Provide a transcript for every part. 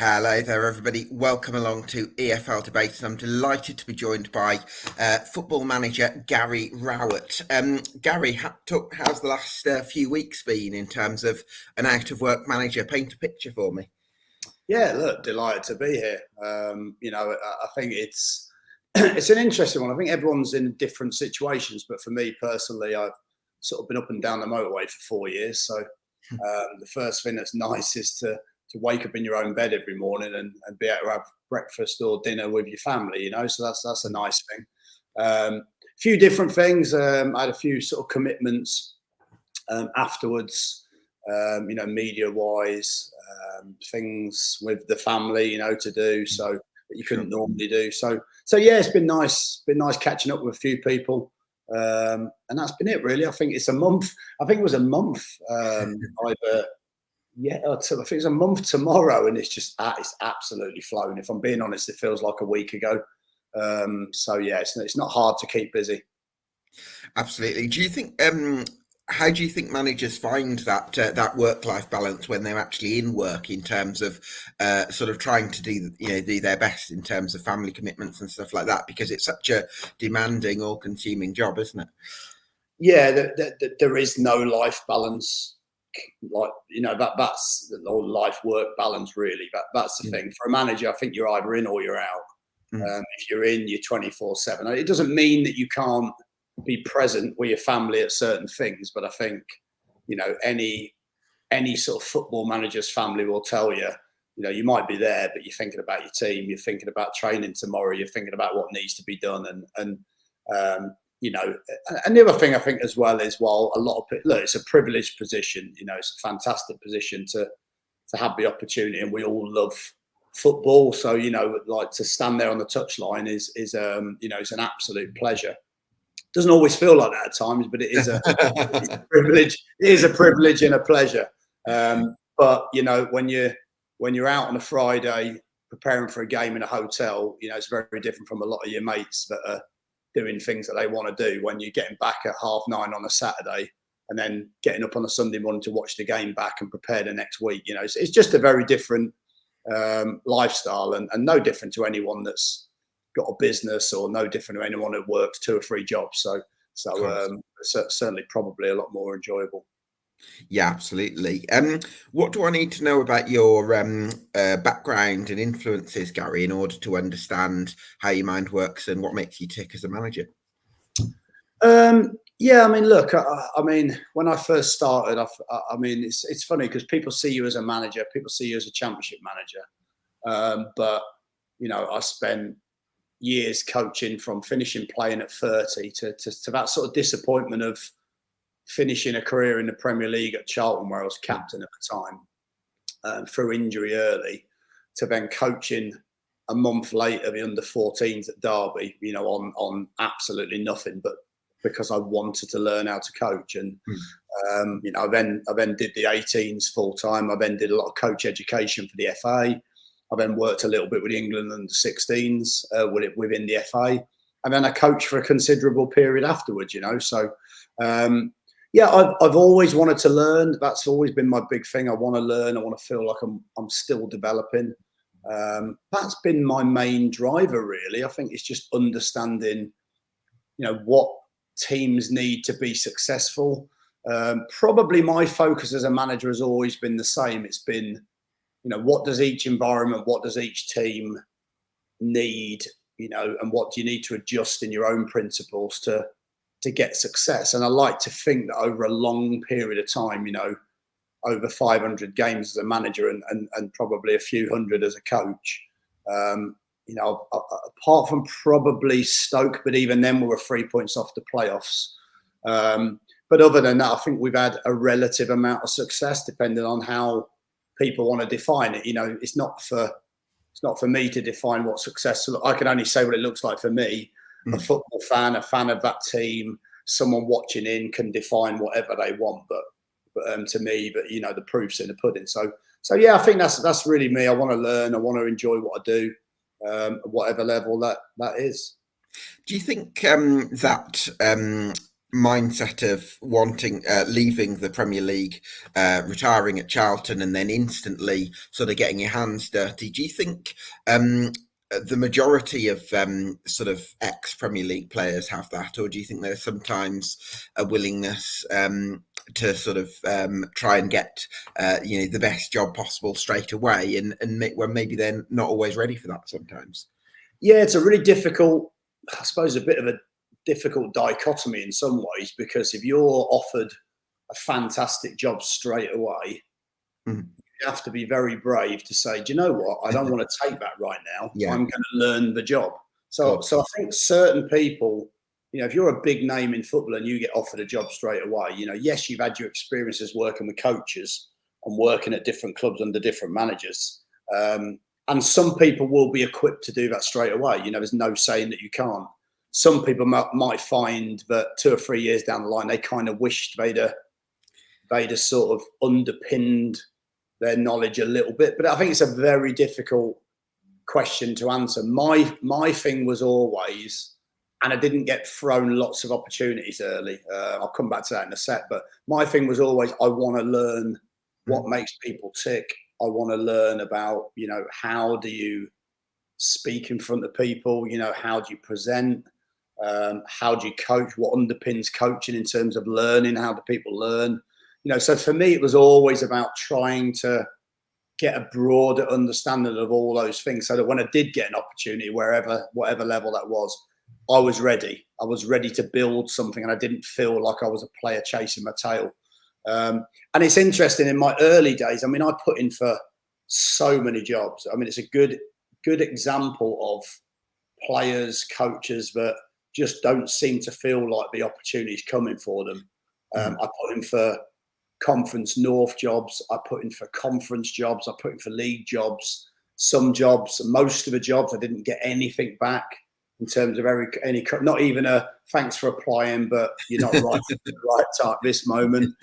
Hello there, everybody. Welcome along to EFL Debates. I'm delighted to be joined by football manager Gary Rowett. Gary, how's the last few weeks been in terms of an out-of-work manager? Paint a picture for me. Yeah, look, delighted to be here. I think it's it's an interesting one. I think everyone's in different situations, but for me personally, I've sort of been up and down the motorway for 4 years. So the first thing that's nice is to wake up in your own bed every morning and be able to have breakfast or dinner with your family. So that's a nice thing. A few different things. I had a few sort of commitments afterwards. Media wise, things with the family, to do so that you couldn't normally do. So yeah, it's been nice. Been nice catching up with a few people, and that's been it really. I think it's a month. I think it was a month. Either I think it's a month tomorrow, and it's absolutely flown. If I'm being honest, it feels like a week ago. So yeah, it's not hard to keep busy. Absolutely. Do you think? How do you think managers find that work-life balance when they're actually in work, in terms of sort of trying to do their best in terms of family commitments and stuff like that? Because it's such a demanding, all-consuming job, isn't it? Yeah, there is no life balance. That's the life-work balance really. That's the thing. For a manager, I think you're either in or you're out. If you're in, you're 24/7. It doesn't mean that you can't be present with your family at certain things, but I think any sort of football manager's family will tell you, you might be there, but you're thinking about your team, you're thinking about training tomorrow, you're thinking about what needs to be done, and the other thing I think as well is, while a lot of people, look, it's a privileged position, it's a fantastic position to have the opportunity, and we all love football, so like to stand there on the touchline is it's an absolute pleasure. Doesn't always feel like that at times, but it's a privilege. It is a privilege and a pleasure. But when you're out on a Friday preparing for a game in a hotel, it's very different from a lot of your mates that are doing things that they want to do. When you're getting back at 9:30 on a Saturday and then getting up on a Sunday morning to watch the game back and prepare the next week, it's just a very different lifestyle, and no different to anyone that's got a business, or no different to anyone who works 2 or 3 jobs. So certainly probably a lot more enjoyable. Yeah, absolutely. What do I need to know about your background and influences, Gary, in order to understand how your mind works and what makes you tick as a manager? Yeah, I mean, look, I mean, when I first started, I mean, it's funny because people see you as a manager, people see you as a championship manager, but I spent years coaching, from finishing playing at 30 to that sort of disappointment of finishing a career in the Premier League at Charlton, where I was captain at the time, through injury early, to then coaching a month later the under-14s at Derby, on absolutely nothing, but because I wanted to learn how to coach. And I then did the 18s full time. I then did a lot of coach education for the FA. I then worked a little bit with England and the 16s within the FA, and then I coached for a considerable period afterwards. So yeah, I've always wanted to learn. That's always been my big thing. I want to learn. I want to feel like I'm still developing. That's been my main driver, really. I think it's just understanding, what teams need to be successful. Probably my focus as a manager has always been the same. It's been, what does each environment, what does each team need, and what do you need to adjust in your own principles to get success? And I like to think that over a long period of time, over 500 games as a manager and probably a few hundred as a coach, apart from probably Stoke, but even then we were 3 points off the playoffs. But other than that, I think we've had a relative amount of success, depending on how people want to define it. It's not for me to define what success. I can only say what it looks like for me. A football fan, a fan of that team, someone watching in can define whatever they want. But to me, the proof's in the pudding. So yeah, I think that's really me. I want to learn. I want to enjoy what I do, at whatever level that is. Do you think that mindset of wanting leaving the Premier League, retiring at Charlton, and then instantly sort of getting your hands dirty. Do you think the majority of sort of ex-Premier League players have that, or do you think there's sometimes a willingness to sort of try and get the best job possible straight away, and when maybe they're not always ready for that sometimes? Yeah, it's a really difficult, I suppose, a bit of a difficult dichotomy in some ways, because if you're offered a fantastic job straight away, Mhm. you have to be very brave to say, do you know what? I don't want to take that right now. Yeah, I'm going to learn the job. cool. So I think certain people, if you're a big name in football and you get offered a job straight away, yes, you've had your experiences working with coaches and working at different clubs under different managers. And some people will be equipped to do that straight away. There's no saying that you can't. Some people might find that 2 or 3 years down the line, they kind of wished they'd have sort of underpinned their knowledge a little bit. But I think it's a very difficult question to answer. My thing was always, and I didn't get thrown lots of opportunities early. I'll come back to that in a sec. But my thing was always, I want to learn what makes people tick. I want to learn about, how do you speak in front of people? How do you present? How do you coach? What underpins coaching in terms of learning? How do people learn? So for me, it was always about trying to get a broader understanding of all those things, so that when I did get an opportunity, whatever level that was, I was ready. I was ready to build something, and I didn't feel like I was a player chasing my tail. And it's interesting, in my early days, I put in for so many jobs. It's a good example of players, coaches that just don't seem to feel like the opportunity's coming for them. I put in for Conference North jobs. I put in for conference jobs. I put in for league jobs. Some jobs, most of the jobs, I didn't get anything back in terms of any, not even a thanks for applying, but you're not right at the right time at this moment.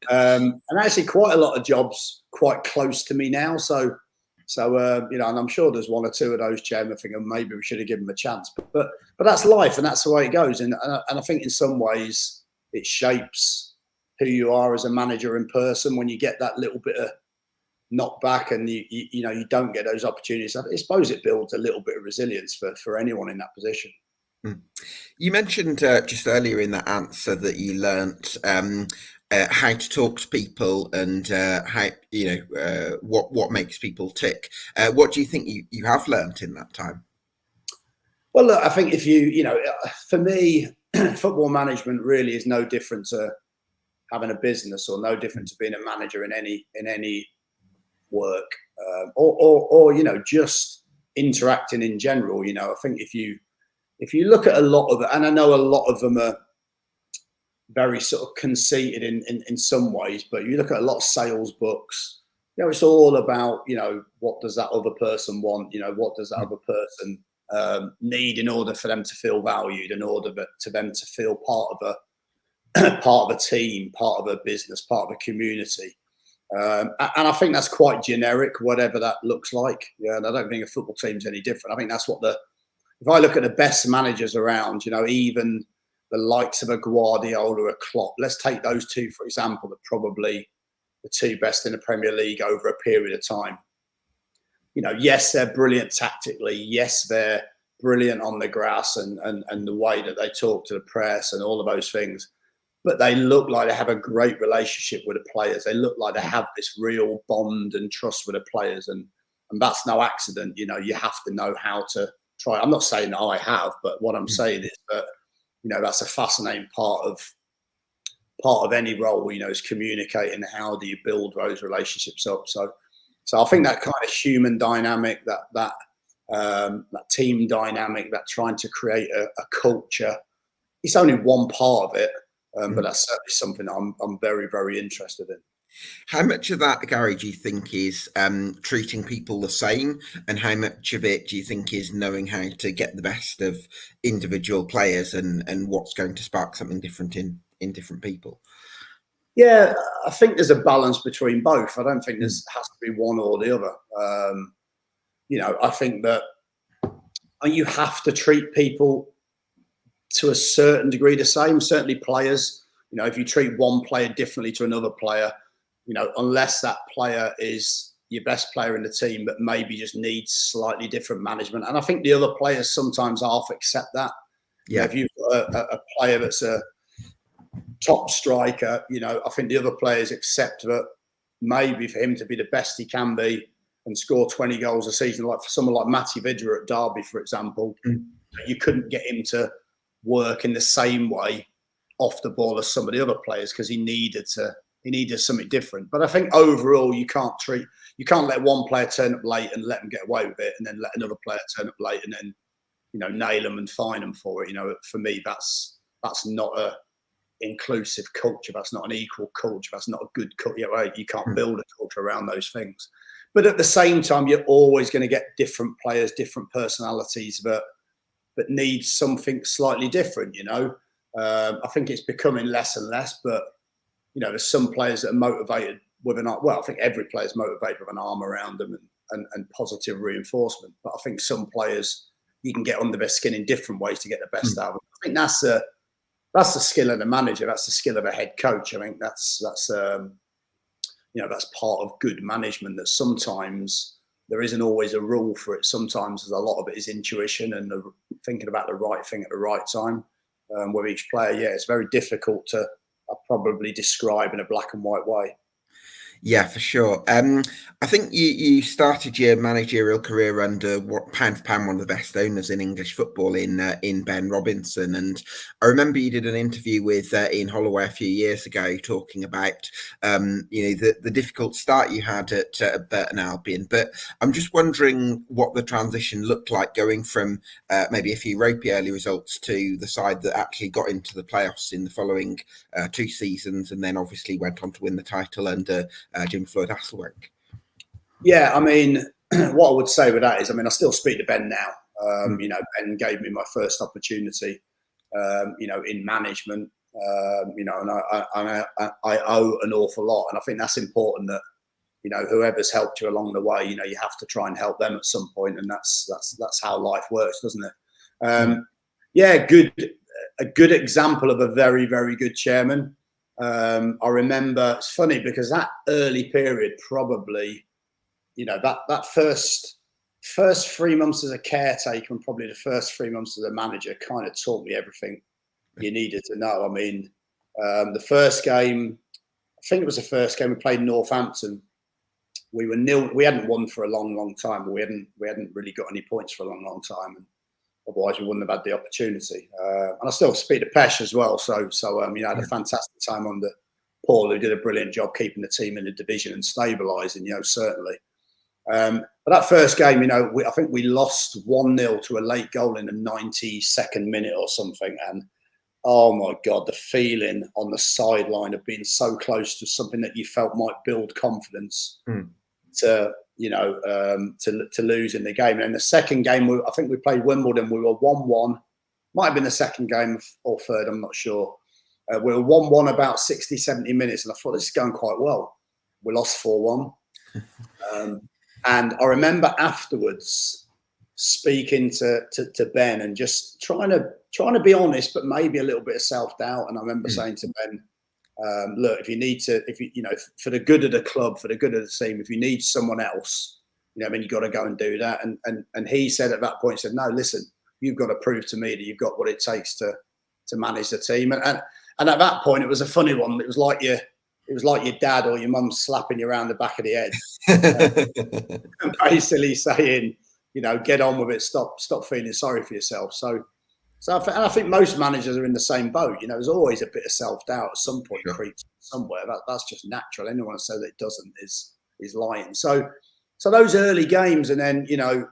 And actually, quite a lot of jobs quite close to me now. So and I'm sure there's 1 or 2 of those, Chairman, thinking maybe we should have given them a chance. But that's life, and that's the way it goes. And I think in some ways it shapes who you are as a manager in person when you get that little bit of knockback and you don't get those opportunities. I suppose it builds a little bit of resilience for anyone in that position. You mentioned just earlier in that answer that you learnt how to talk to people and how what makes people tick. What do you think you have learnt in that time? Well, look, I think if for me, football management really is no different to having a business, or no different to being a manager in any work, or just interacting in general. I think if you look at a lot of it, and I know a lot of them are very sort of conceited in some ways, but you look at a lot of sales books, it's all about, what does that other person want? What does that other person need in order for them to feel valued, in order for them to feel part of a team, part of a business, part of a community. And I think that's quite generic, whatever that looks like. Yeah, and I don't think a football team's any different. I think that's what if I look at the best managers around, even the likes of a Guardiola or a Klopp, let's take those 2, for example, are probably the 2 best in the Premier League over a period of time. Yes, they're brilliant tactically. Yes, they're brilliant on the grass and the way that they talk to the press and all of those things. But they look like they have a great relationship with the players. They look like they have this real bond and trust with the players. And that's no accident. You have to know how to try. I'm not saying that I have, but what I'm saying is that, that's a fascinating part of any role, is communicating. How do you build those relationships up? So I think that kind of human dynamic, that team dynamic, that trying to create a culture, it's only one part of it. But that's certainly something that I'm very, very interested in. How much of that, Gary, do you think is treating people the same, and how much of it do you think is knowing how to get the best of individual players and what's going to spark something different in different people? Yeah, I think there's a balance between both. I don't think there has to be one or the other. I think that you have to treat people to a certain degree the same. Certainly players, you know, if you treat one player differently to another player, you know, unless that player is your best player in the team, but maybe just needs slightly different management. And I think the other players sometimes half accept that. Yeah. You know, if you've got a player that's a top striker, you know, I think the other players accept that maybe for him to be the best he can be and score 20 goals a season, like for someone like Matty Vidra at Derby, for example, you couldn't get him to work in the same way off the ball as some of the other players because he needed something different. But I think overall you can't let one player turn up late and let them get away with it, and then let another player turn up late and then, you know, nail them and fine them for it. You know, for me, that's not a inclusive culture. That's not an equal culture. That's not a good culture. You can't build a culture around those things. But at the same time, you're always going to get different players, different personalities that need something slightly different. You know, I think it's becoming less and less. But you know, there's some players that are motivated with an arm. Well, I think every player is motivated with an arm around them and positive reinforcement. But I think some players you can get under their skin in different ways to get the best out of them. I think that's the skill of the manager. That's the skill of a head coach. I think that's you know, that's part of good management, that sometimes there isn't always a rule for it. Sometimes a lot of it is intuition and thinking about the right thing at the right time with each player. Yeah, it's very difficult to probably describe in a black and white way. Yeah, for sure. I think you started your managerial career under pound for pound one of the best owners in English football in Ben Robinson, and I remember you did an interview with Ian Holloway a few years ago talking about you know, the difficult start you had at Burton Albion. But I'm just wondering what the transition looked like going from maybe a few ropey early results to the side that actually got into the playoffs in the following 2 seasons, and then obviously went on to win the title under Jim Floyd Hasselbank. Yeah, I mean, what I would say with that is, I mean, I still speak to Ben now. You know, Ben gave me my first opportunity, you know, in management. You know, and I owe an awful lot, and I think that's important. That, you know, whoever's helped you along the way, you know, you have to try and help them at some point, and that's how life works, doesn't it? Yeah, a good example of a very, very good chairman. I remember, it's funny because that early period, probably, you know, that first 3 months as a caretaker and probably the first 3 months as a manager kind of taught me everything you needed to know. I mean, the first game, I think it was the first game we played Northampton. We were nil. We hadn't won for a long, long time. We hadn't really got any points for a long, long time. And otherwise, we wouldn't have had the opportunity. And I still speak to Pesh as well. So you know, I had a fantastic time under Paul, who did a brilliant job keeping the team in the division and stabilising, you know, certainly. But that first game, you know, I think we lost 1-0 to a late goal in the 92nd minute or something. And oh my God, the feeling on the sideline of being so close to something that you felt might build confidence to, you know, to lose in the game. And in the second game, I think we played Wimbledon. We were 1-1. Might have been the second game or third, I'm not sure. We were 1-1 about 60, 70 minutes, and I thought this is going quite well. We lost 4-1. And I remember afterwards speaking to Ben and just trying to be honest, but maybe a little bit of self-doubt. And I remember saying to Ben, look, if you know, for the good of the club, for the good of the team, if you need someone else, you know, I mean, you've got to go and do that. And he said at that point, he said, no, listen, you've got to prove to me that you've got what it takes to manage the team. And at that point, it was a funny one. It was like your dad or your mum slapping you around the back of the head, and basically saying, you know, get on with it. Stop feeling sorry for yourself. So I think most managers are in the same boat. You know, there's always a bit of self-doubt at some point creeps somewhere. That's just natural. Anyone who says that it doesn't is lying. So those early games, and then, you know,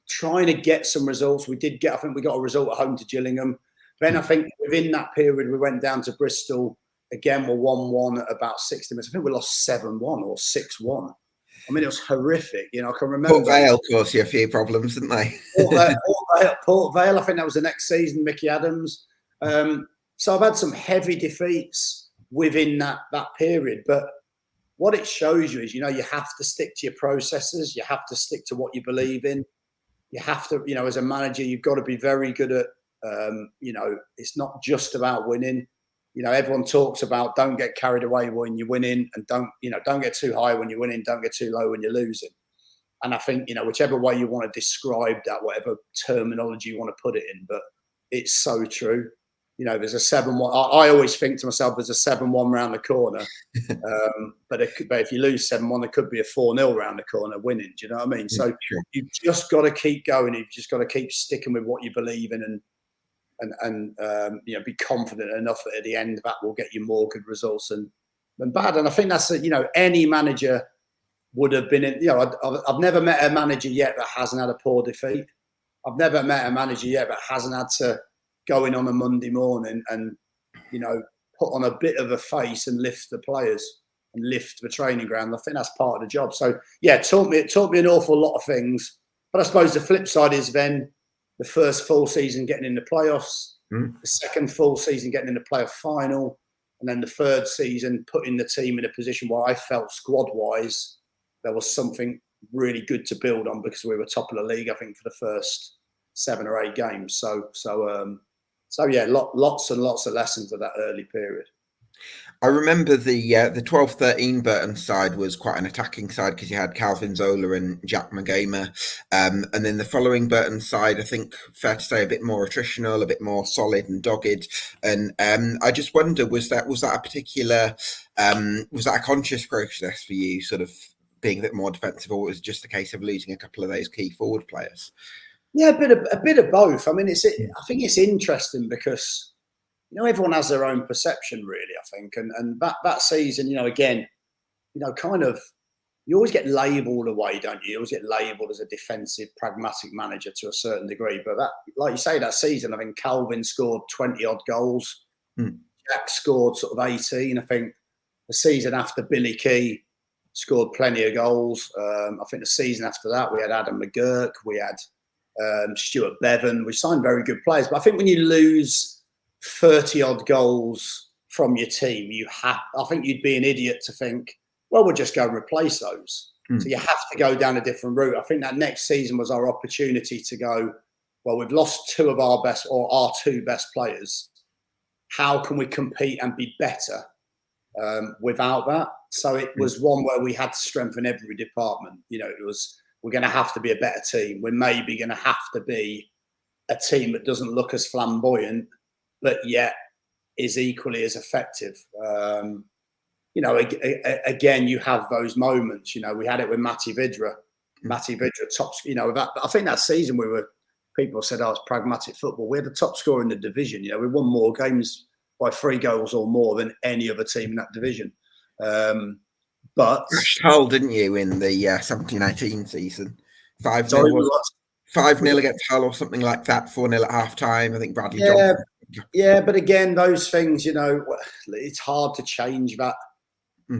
trying to get some results. I think we got a result at home to Gillingham. Then I think within that period, we went down to Bristol. Again, we're 1-1 at about 60 minutes. I think we lost 7-1 or 6-1. I mean, it was horrific. You know, I can remember. Port Vale caused you a few problems, didn't they? Port Vale, I think that was the next season, Mickey Adams. So I've had some heavy defeats within that period. But what it shows you is, you know, you have to stick to your processes. You have to stick to what you believe in. You have to, you know, as a manager, you've got to be very good at It's not just about winning. Everyone talks about don't get carried away when you're winning, and don't get too high when you're winning, don't get too low when you're losing. And I think, whichever way you want to describe that, whatever terminology you want to put it in, but it's so true. There's a 7-1. I always think to myself, there's a 7-1 round the corner. But if you lose 7-1, there could be a 4-0 round the corner winning. Do you know what I mean? So you've just got to keep going. You've just got to keep sticking with what you believe in, and be confident enough that at the end that will get you more good results than bad. And I think that's any manager would have been in. I've never met a manager yet that hasn't had a poor defeat. I've never met a manager yet that hasn't had to go in on a Monday morning and put on a bit of a face and lift the players and lift the training ground. I think that's part of the job. So it taught me an awful lot of things. But I suppose the flip side is then the first full season getting in the playoffs, the second full season getting in the playoff final, and then the third season putting the team in a position where I felt squad-wise there was something really good to build on, because we were top of the league, I think, for the first 7 or 8 games. So lots and lots of lessons of that early period. I remember the 12-13 Burton side was quite an attacking side because you had Calvin Zola and Jack McGamer. And then the following Burton side, I think, fair to say, a bit more attritional, a bit more solid and dogged. And I just wonder, was that a particular, was that a conscious process for you, sort of being a bit more defensive, or was it just a case of losing a couple of those key forward players? Yeah, a bit of both. I mean, I think it's interesting because everyone has their own perception, really. I think, and that season, again, kind of, you always get labelled away, don't you? You always get labelled as a defensive, pragmatic manager to a certain degree. But that, like you say, that season, I think Calvin scored 20 odd goals. Jack scored sort of 18. I think the season after, Billy Key scored plenty of goals. I think the season after that, we had Adam McGurk, we had Stuart Bevan. We signed very good players. But I think when you lose 30 odd goals from your team, I think you'd be an idiot to think, well, we'll just go and replace those. So you have to go down a different route. I think that next season was our opportunity to go, well, we've lost 2 of our best, or our 2 best players. How can we compete and be better without that? So it was one where we had to strengthen every department. It was, we're going to have to be a better team. We're maybe going to have to be a team that doesn't look as flamboyant, but yet is equally as effective. Again, you have those moments. We had it with Matty Vidra. Matty Vidra, top. I think that season people said, "Oh, it's pragmatic football." We had the top scorer in the division. We won more games by 3 goals or more than any other team in that division. But Hull, didn't you, in the 17-18 season? 5-0 against Hull or something like that. 4-0 at half time. I think Bradley Johnson. Yeah, but again, those things, it's hard to change that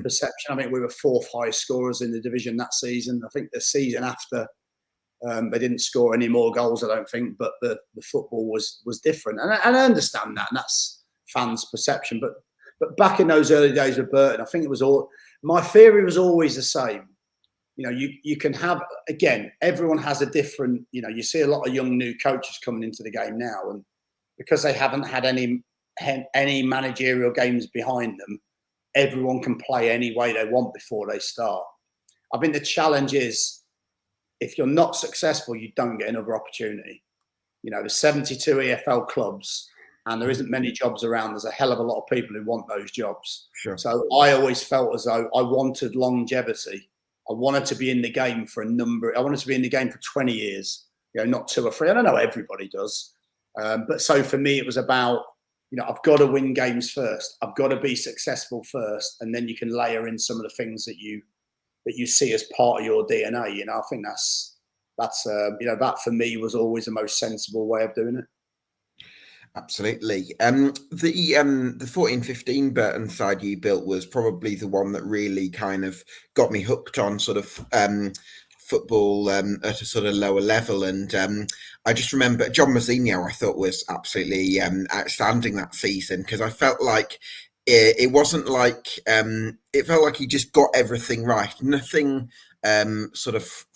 perception. I mean, we were 4th highest scorers in the division that season. I think the season after, they didn't score any more goals, I don't think, but the football was different. And I understand that, and that's fans' perception. But back in those early days with Burton, I think it was my theory was always the same. You can have, again, everyone has a different, you see a lot of young new coaches coming into the game now, and because they haven't had any managerial games behind them, everyone can play any way they want before they start. I think the challenge is, if you're not successful, you don't get another opportunity. There's 72 EFL clubs, and there isn't many jobs around. There's a hell of a lot of people who want those jobs. Sure. So I always felt as though I wanted longevity. I wanted to be in the game I wanted to be in the game for 20 years, not 2 or 3. I don't know, everybody does. But so for me, it was about, I've got to win games first. I've got to be successful first. And then you can layer in some of the things that you see as part of your DNA. I think that's that for me was always the most sensible way of doing it. Absolutely. The 14-15 Burton side you built was probably the one that really kind of got me hooked on sort of football at a sort of lower level. And I just remember John Mousinho, I thought was absolutely outstanding that season, because I felt like it wasn't like it felt like he just got everything right. Nothing sort of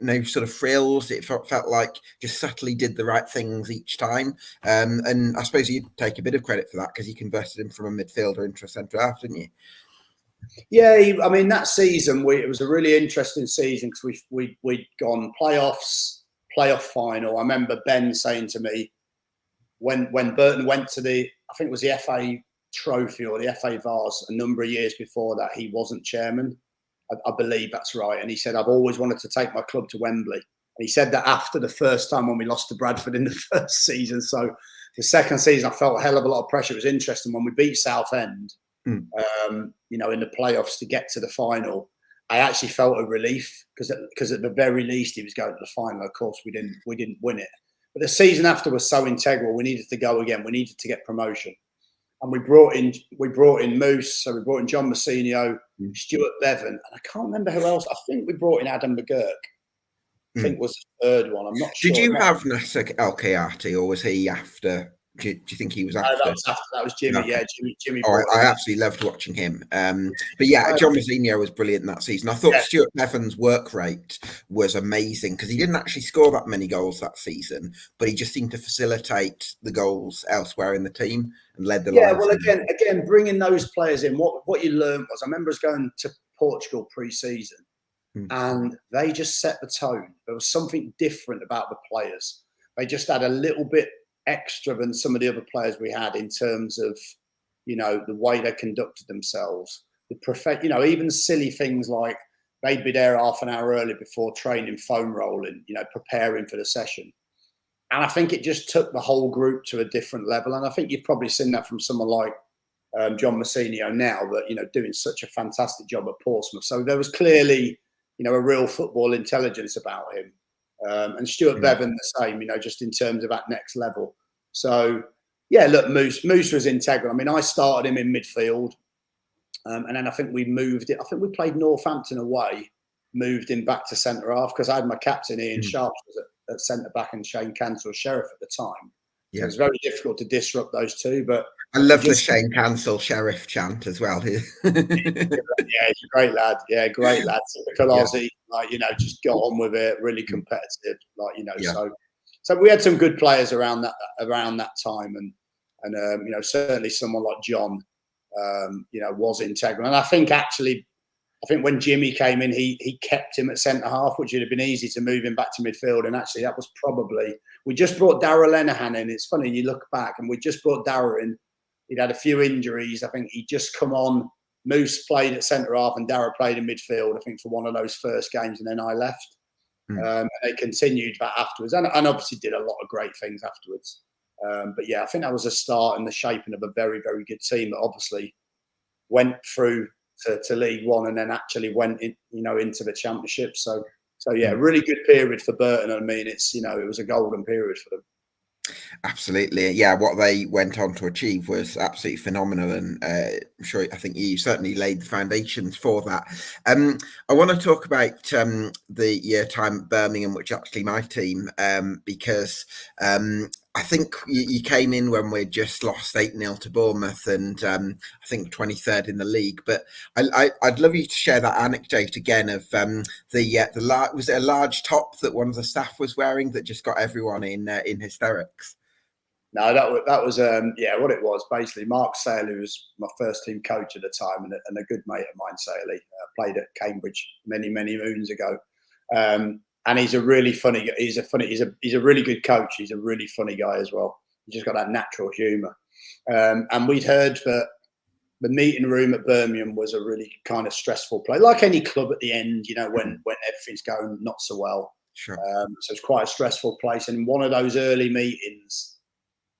no sort of frills. It felt like just subtly did the right things each time. And I suppose you'd take a bit of credit for that because you converted him from a midfielder into a centre half, didn't you? Yeah, I mean that season it was a really interesting season because we'd gone playoff final. I remember Ben saying to me when Burton went to I think it was the FA Trophy or the FA Vase a number of years before that, he wasn't chairman. I believe that's right. And he said, I've always wanted to take my club to Wembley. And he said that after the first time when we lost to Bradford in the first season. So the second season, I felt a hell of a lot of pressure. It was interesting when we beat Southend, in the playoffs to get to the final. I actually felt a relief because at the very least he was going to the final. Of course, we didn't win it. But the season after was so integral. We needed to go again. We needed to get promotion. And we brought in Moose, so we brought in John Mousinho, Stuart Bevan, and I can't remember who else. I think we brought in Adam McGurk. I think was the third one. I'm not sure. Did you have Nasser El-Kayati, or was he after? Do you think he was after? No, that was Jimmy. Okay. Yeah, Jimmy. I absolutely loved watching him. But yeah, John Mousinho was brilliant in that season. I thought Stuart Bevan's work rate was amazing because he didn't actually score that many goals that season, but he just seemed to facilitate the goals elsewhere in the team and led the line. Yeah, well, again, bringing those players in, what you learned was, I remember us going to Portugal pre-season, and they just set the tone. There was something different about the players. They just had a little bit extra than some of the other players we had in terms of, the way they conducted themselves. Even silly things like they'd be there half an hour early before training, foam rolling, preparing for the session. And I think it just took the whole group to a different level. And I think you've probably seen that from someone like John Mousinho now, that, doing such a fantastic job at Portsmouth. So there was clearly, a real football intelligence about him. And Stuart Bevan the same, just in terms of that next level. So, yeah, look, Moose was integral. I mean, I started him in midfield. And then I think we moved it. I think we played Northampton away, moved him back to centre-half because I had my captain, Ian Sharps, was at centre-back and Shane Cancel Sheriff at the time. Yeah. So it was very difficult to disrupt those two. But I love the Shane Cancel Sheriff chant as well. Yeah, he's a great lad. Yeah, great lad. Typical Aussie, just got on with it, really competitive. So we had some good players around that time, and certainly someone like John, was integral. And I think when Jimmy came in, he kept him at centre half, which would have been easy to move him back to midfield. And actually, that was probably, we just brought Darragh Lenihan in. It's funny, you look back, and we just brought Darragh in. He'd had a few injuries. I think he'd just come on. Moose played at centre half, and Darragh played in midfield, I think, for one of those first games, and then I left. And they continued that afterwards, and obviously did a lot of great things afterwards. But yeah, I think that was a start in the shaping of a very, very good team that obviously went through to League One and then actually went in, into the Championship. So yeah, really good period for Burton. I mean, it was a golden period for them. Absolutely, yeah. What they went on to achieve was absolutely phenomenal, and I think you certainly laid the foundations for that. I want to talk about the time at Birmingham, which is actually my team, because I think you came in when we just lost 8-0 to Bournemouth, and I think 23rd in the league. But I'd love you to share that anecdote again of was it a large top that one of the staff was wearing that just got everyone in hysterics? No, that was what it was. Basically, Mark Sale, who was my first team coach at the time, and a good mate of mine, Sale, played at Cambridge many moons ago. And he's a really funny. He's a really good coach. He's a really funny guy as well. He's just got that natural humour. And we'd heard that the meeting room at Birmingham was a really kind of stressful place, like any club at the end. When everything's going not so well. Sure. So it's quite a stressful place. And one of those early meetings,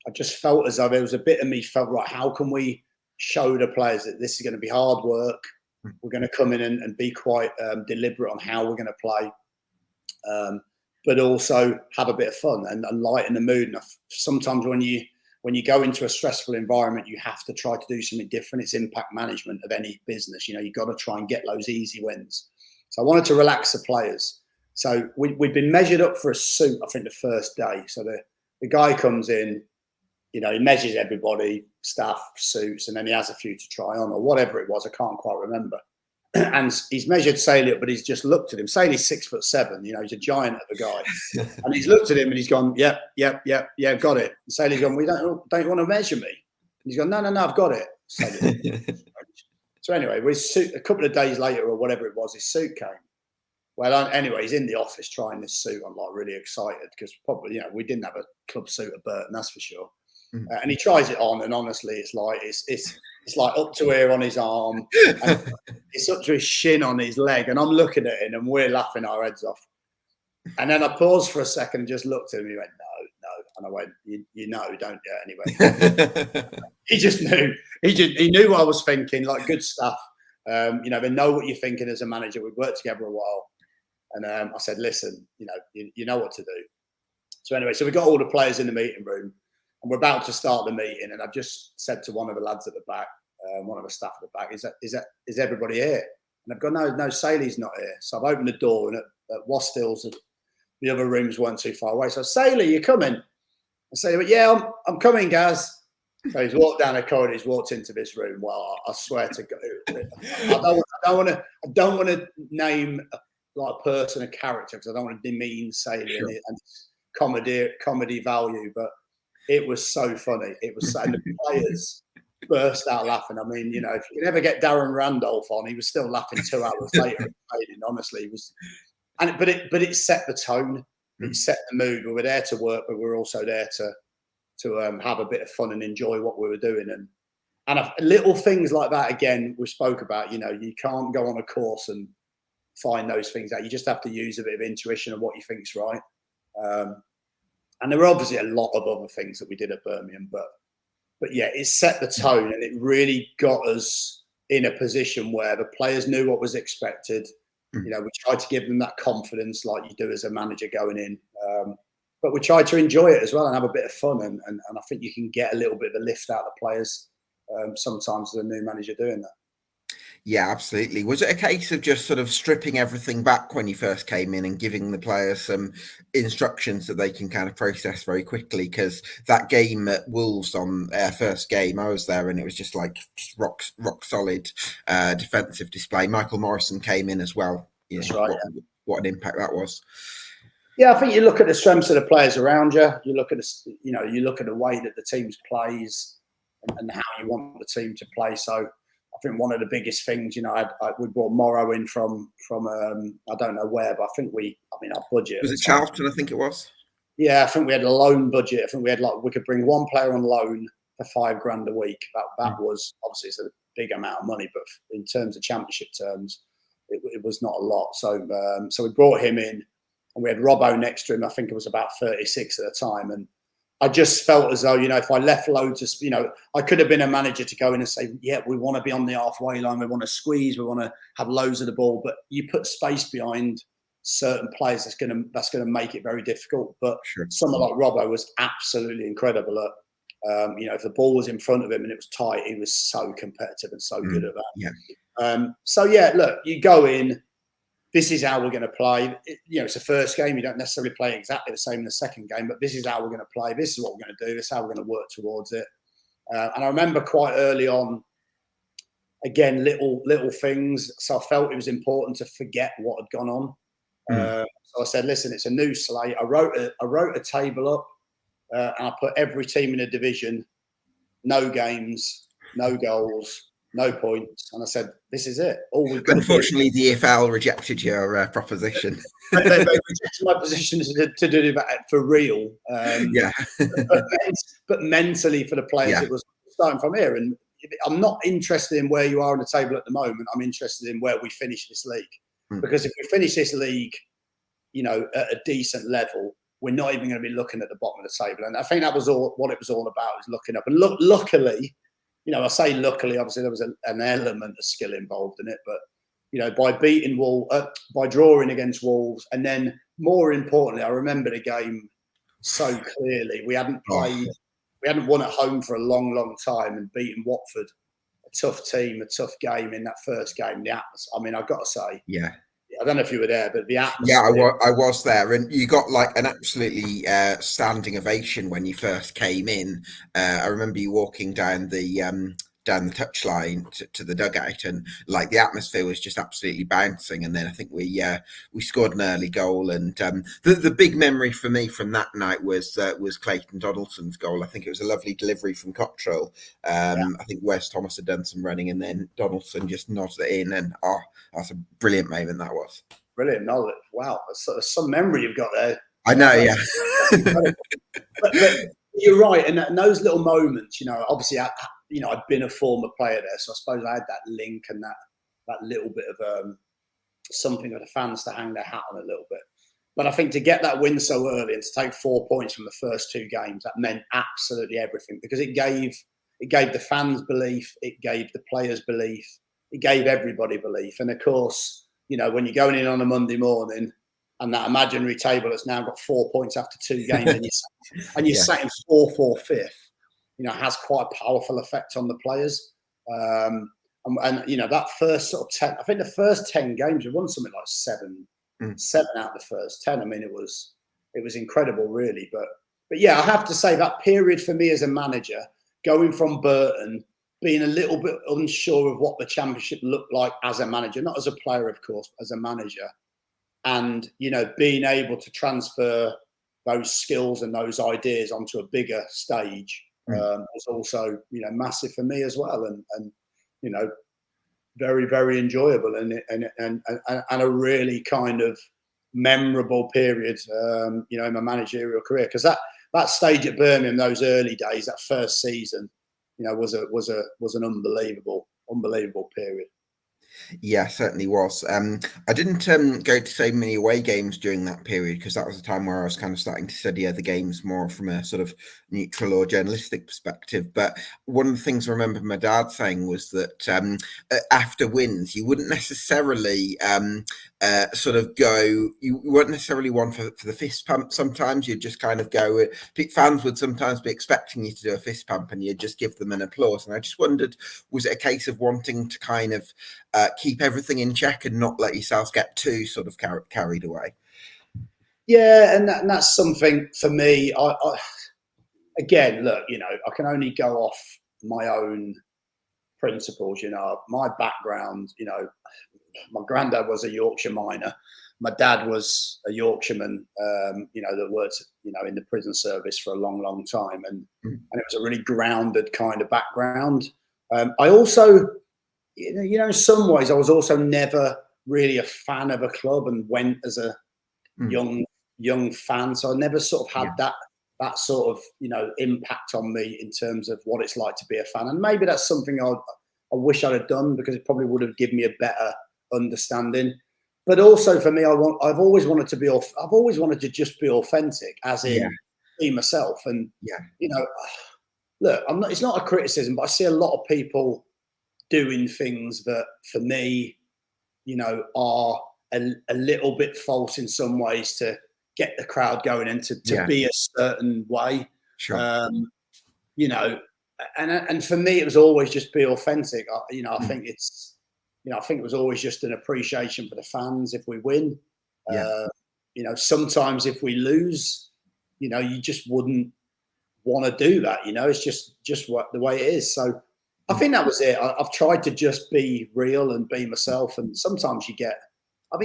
I just felt as though there was a bit of me felt, right, how can we show the players that this is going to be hard work? We're going to come in and be quite deliberate on how we're going to play. But also have a bit of fun and lighten the mood. And sometimes when you go into a stressful environment, you have to try to do something different. It's impact management of any business. You've got to try and get those easy wins. So I wanted to relax the players. So we'd been measured up for a suit, I think, the first day. So the guy comes in, he measures everybody, staff, suits, and then he has a few to try on or whatever it was. I can't quite remember. and he's measured Saley up, but he's just looked at him. Saley's 6'7", he's a giant of a guy. And he's looked at him and he's gone, yep, got it. And Saley's gone, well, don't you want to measure me? And he's gone, no, I've got it. So anyway, a couple of days later or whatever it was, his suit came. Well, anyway, he's in the office trying this suit. I'm like really excited because probably, we didn't have a club suit at Burton, that's for sure. And he tries it on, and honestly, it's like up to here on his arm, and it's up to his shin on his leg, and I'm looking at him, and we're laughing our heads off. And then I paused for a second and just looked at him. He went, no, and I went, you know, don't you? Anyway, he just knew. He knew what I was thinking. Like good stuff. They know what you're thinking as a manager. We've worked together a while, and I said, listen, you know what to do. So anyway, so we got all the players in the meeting room. And we're about to start the meeting, and I've just said to one of the lads at the back, one of the staff at the back, is everybody here? And I've gone, no, Saley's not here. So I've opened the door, and at Wastills, the other rooms weren't too far away. So Saley, you coming? And Saley went, yeah, I'm coming, Gaz. So he's walked down the corridor, he's walked into this room. Well, I swear to God, I don't want to name like a person, a character, because I don't want to demean Saley and comedy value, but it was so funny. It was so, and the players burst out laughing. I mean, if you could ever get Darren Randolph on, he was still laughing 2 hours later. Honestly, it was, but it set the tone. It set the mood. We were there to work, but we were also there to have a bit of fun and enjoy what we were doing. And little things like that. Again, we spoke about. You can't go on a course and find those things out. You just have to use a bit of intuition of what you think's right. And there were obviously a lot of other things that we did at Birmingham, but yeah, it set the tone, and it really got us in a position where the players knew what was expected. We tried to give them that confidence like you do as a manager going in, but we tried to enjoy it as well and have a bit of fun. And I think you can get a little bit of a lift out of the players sometimes as a new manager doing that. Yeah, absolutely. Was it a case of just sort of stripping everything back when you first came in and giving the players some instructions that they can kind of process very quickly? Because that game at Wolves on our first game, I was there, and it was just like rock solid defensive display. Michael Morrison came in as well. That's right. What an impact that was. Yeah, I think you look at the strengths of the players around you. You look at you look at the way that the team plays and how you want the team to play. So I think one of the biggest things, we brought Morrow in from I don't know where, but I think our budget was it Charlton? I think it was. Yeah, I think we had a loan budget. I think we had we could bring one player on loan for $5,000 a week. That was obviously it's a big amount of money, but in terms of championship terms, it was not a lot. So we brought him in, and we had Robbo next to him. I think it was about 36 at the time, and I just felt as though, if I left loads of, I could have been a manager to go in and say, yeah, we want to be on the halfway line. We want to squeeze. We want to have loads of the ball. But you put space behind certain players, that's going to make it very difficult. But someone like Robbo was absolutely incredible at, if the ball was in front of him and it was tight, he was so competitive and so good at that. Yeah. Look, you go in. This is how we're going to play. It's a first game. You don't necessarily play exactly the same in the second game, but this is how we're going to play. This is what we're going to do. This is how we're going to work towards it. And I remember quite early on, again, little things. So I felt it was important to forget what had gone on. So I said, listen, it's a new slate. I wrote a table up, and I put every team in a division, no games, no goals, no points. And I said, this is it. All we've got. Unfortunately, the EFL rejected your proposition. they rejected my position to do that for real. But mentally for the players, it was starting from here. And I'm not interested in where you are on the table at the moment. I'm interested in where we finish this league. Because if we finish this league, at a decent level, we're not even going to be looking at the bottom of the table. And I think that was all it was all about, was looking up. And luckily, I say luckily, obviously there was an element of skill involved in it, but by beating by drawing against Wolves, and then more importantly, I remember the game so clearly. We hadn't won at home for a long, long time, and beating Watford, a tough team, a tough game in that first game. The atmosphere, I mean, I've got to say, I don't know if you were there, but the atmosphere. Yeah, I was there, and you got like an absolutely standing ovation when you first came in. I remember you walking down the down the touchline to the dugout, and like the atmosphere was just absolutely bouncing. And then I think we scored an early goal, and the big memory for me from that night was Clayton Donaldson's goal. I think it was a lovely delivery from Cottrell. I think Wes Thomas had done some running, and then Donaldson just nodded it in, and that's a brilliant moment that was. Brilliant knowledge. Wow, that's some memory you've got there. I know, yeah. but you're right, and those little moments, obviously, I'd been a former player there, so I suppose I had that link and that little bit of something for the fans to hang their hat on a little bit. But I think to get that win so early and to take 4 points from the first 2 games, that meant absolutely everything, because it gave the fans belief, it gave the players belief, it gave everybody belief, and of course, when you're going in on a Monday morning and that imaginary table that's now got 4 points after 2 games and you're sat in 4th or 5th, has quite a powerful effect on the players. And that first sort of 10, I think the first 10 games, we won something like 7 out of the first 10. I mean, it was incredible, really. But yeah, I have to say that period for me as a manager, going from Burton, being a little bit unsure of what the Championship looked like as a manager, not as a player, of course, but as a manager. And, being able to transfer those skills and those ideas onto a bigger stage was also, massive for me as well. And very, very enjoyable and a really kind of memorable period, in my managerial career. Because that stage at Birmingham, those early days, that first season, was an unbelievable period. Yeah, certainly was. I didn't go to so many away games during that period, because that was a time where I was kind of starting to study other games more from a sort of neutral or journalistic perspective. But one of the things I remember my dad saying was that after wins, you wouldn't necessarily you weren't necessarily one for the fist pump. Sometimes you'd just kind of go, fans would sometimes be expecting you to do a fist pump and you'd just give them an applause. And I just wondered, was it a case of wanting to kind of keep everything in check and not let yourselves get too sort of carried away? Yeah, and that's something for me. I again, look, I can only go off my own principles. My background, my granddad was a Yorkshire miner. My dad was a Yorkshireman, that worked, in the prison service for a long, long time. And it was a really grounded kind of background. I also, in some ways, I was also never really a fan of a club and went as a young fan. So I never sort of had that sort of, impact on me in terms of what it's like to be a fan. And maybe that's something I wish I'd have done, because it probably would have given me a better understanding. But also for me, I've always wanted to just be authentic, as in be myself. And look, it's not a criticism, but I see a lot of people doing things that for me, are a little bit false in some ways to get the crowd going and to be a certain way. Sure. And for me, it was always just be authentic. I think it's, I think it was always just an appreciation for the fans if we win. Sometimes if we lose, you just wouldn't want to do that. It's just what the way it is. So I think that was it. I've tried to just be real and be myself. And sometimes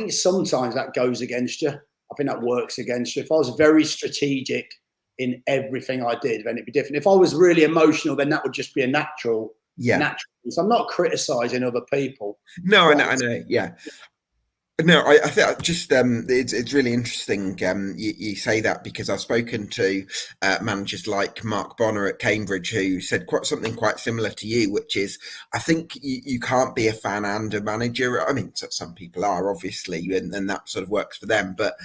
sometimes that goes against you. I think that works against you. If I was very strategic in everything I did, then it'd be different. If I was really emotional, then that would just be a natural. So I'm not criticizing other people. No, I know. Yeah. No, I think just it's really interesting you say that, because I've spoken to managers like Mark Bonner at Cambridge who said something quite similar to you, which is, I think you can't be a fan and a manager. I mean, some people are, obviously, and that sort of works for them. But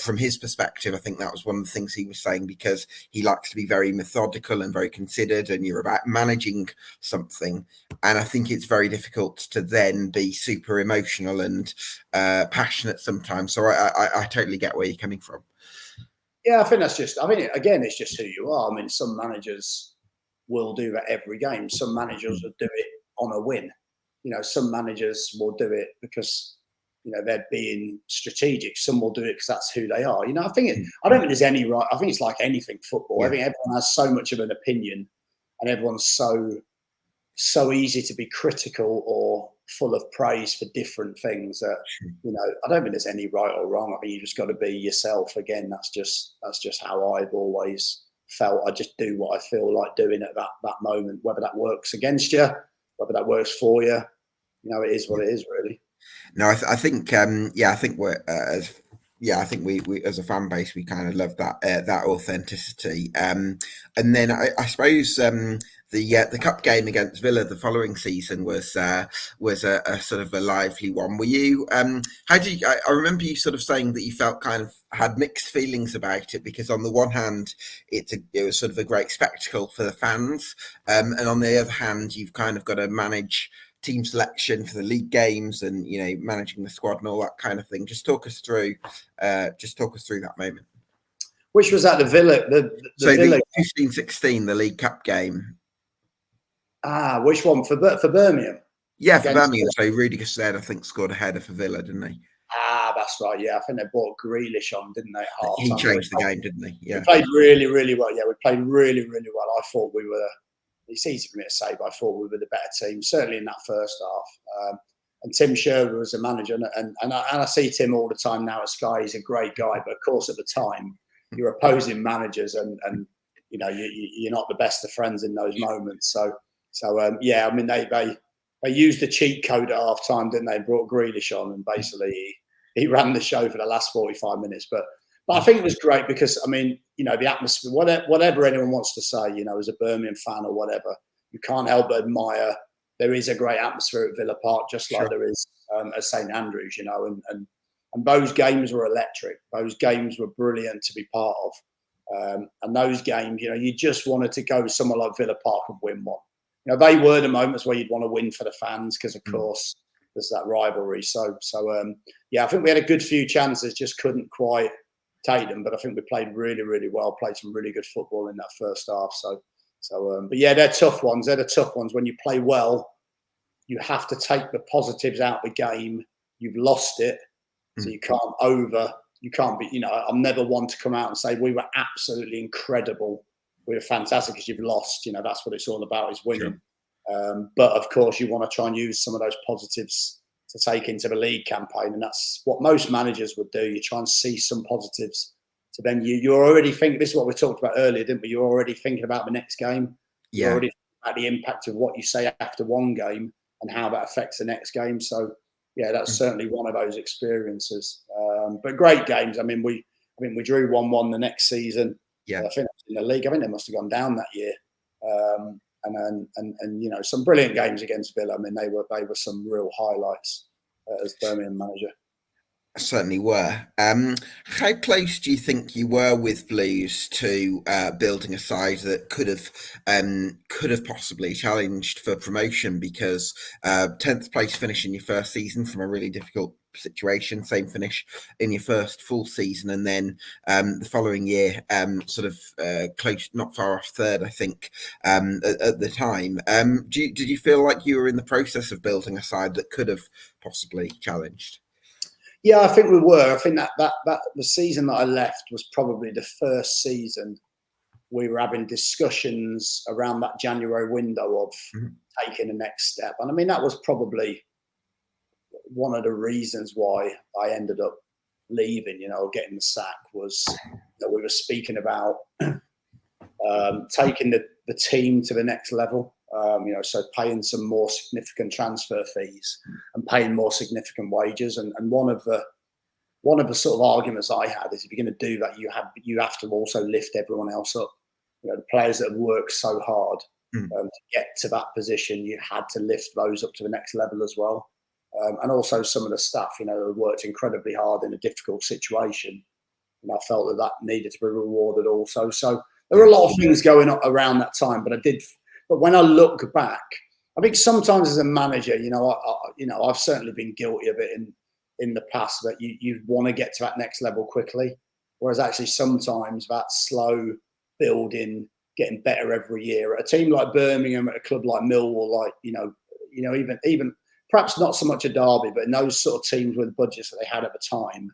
from his perspective, I think that was one of the things he was saying, because he likes to be very methodical and very considered, and you're about managing something. And I think it's very difficult to then be super emotional and passionate sometimes. So I totally get where you're coming from. Yeah, I think it's just who you are. I mean, some managers will do that every game. Some managers will do it on a win. Some managers will do it because, they're being strategic. Some will do it because that's who they are. I don't think there's any right. I think it's like anything football. I think everyone has so much of an opinion, and everyone's so so easy to be critical or full of praise for different things that, I don't think there's any right or wrong. I think you just got to be yourself. Again, that's just how I've always felt. I just do what I feel like doing at that moment, whether that works against you, whether that works for you. It is what it is, really. No, I think I think we're I think we as a fan base, we kind of love that authenticity. And then I suppose the cup game against Villa the following season was a sort of a lively one. Were you? How do you? I remember you sort of saying that you felt kind of had mixed feelings about it, because on the one hand, it was sort of a great spectacle for the fans, and on the other hand, you've kind of got to manage team selection for the league games and managing the squad and all that kind of thing. Just talk us through that moment. Which was at the Villa? The Villa 15-16, the League Cup game. Which one for Birmingham? Yeah, for Birmingham. So Rudiger said, I think, scored a header for Villa, didn't he? That's right. Yeah, I think they brought Grealish on, didn't they? He changed the game, didn't he? Yeah, we played really, really well. Yeah, we played really, really well. I thought we were. It's easy for me to say, but I thought we were the better team, certainly in that first half. And Tim Sherwood was the manager, and I see Tim all the time now at Sky. He's a great guy, but of course at the time you're opposing managers, and you're not the best of friends in those moments. So I mean they used the cheat code at half time, didn't they? Brought Grealish on, and basically he ran the show for the last 45 minutes. But I think it was great because, I mean, the atmosphere, whatever anyone wants to say, as a Birmingham fan or whatever, you can't help but admire. There is a great atmosphere at Villa Park, just like there is at St Andrews, and those games were electric. Those games were brilliant to be part of. And those games, you just wanted to go somewhere like Villa Park and win one. They were the moments where you'd want to win for the fans because, of course, there's that rivalry. So I think we had a good few chances, just couldn't quite take them. But I think we played really, really well, played some really good football in that first half. But yeah, they're tough ones. They're the tough ones. When you play well, you have to take the positives out of the game. You've lost it, so you can't be, I'm never one to come out and say we were absolutely incredible. We were fantastic because you've lost. That's what it's all about, is winning. Sure. But of course, you want to try and use some of those positives to take into the league campaign, and that's what most managers would do. You try and see some positives. So then you're already thinking. This is what we talked about earlier, didn't we? You're already thinking about the next game. Yeah. You're already thinking about the impact of what you say after one game and how that affects the next game. So yeah, that's certainly one of those experiences. But great games. I mean, we drew 1-1 the next season. Yeah, I think in the league, I think they must have gone down that year. And some brilliant games against Villa. I mean, they were some real highlights as Birmingham manager. Certainly were. How close do you think you were with Blues to building a side that could have possibly challenged for promotion? Because 10th place finish in your first season from a really difficult situation, same finish in your first full season, and then the following year, close, not far off third, I think, at the time. Did you feel like you were in the process of building a side that could have possibly challenged? Yeah, I think we were. I think that the season that I left was probably the first season we were having discussions around that January window of taking the next step. And I mean, that was probably one of the reasons why I ended up leaving, getting the sack, was that we were speaking about taking the team to the next level. So paying some more significant transfer fees and paying more significant wages. And one of the sort of arguments I had is, if you're going to do that, you have to also lift everyone else up. The players that have worked so hard to get to that position, you had to lift those up to the next level as well. And also some of the staff, have worked incredibly hard in a difficult situation. And I felt that needed to be rewarded also. So there were a lot of things going on around that time, but when I look back, I think sometimes as a manager, I've certainly been guilty of it in the past, that you want to get to that next level quickly, whereas actually sometimes that slow building, getting better every year. At a team like Birmingham, at a club like Millwall, even perhaps not so much a Derby, but in those sort of teams with the budgets that they had at the time,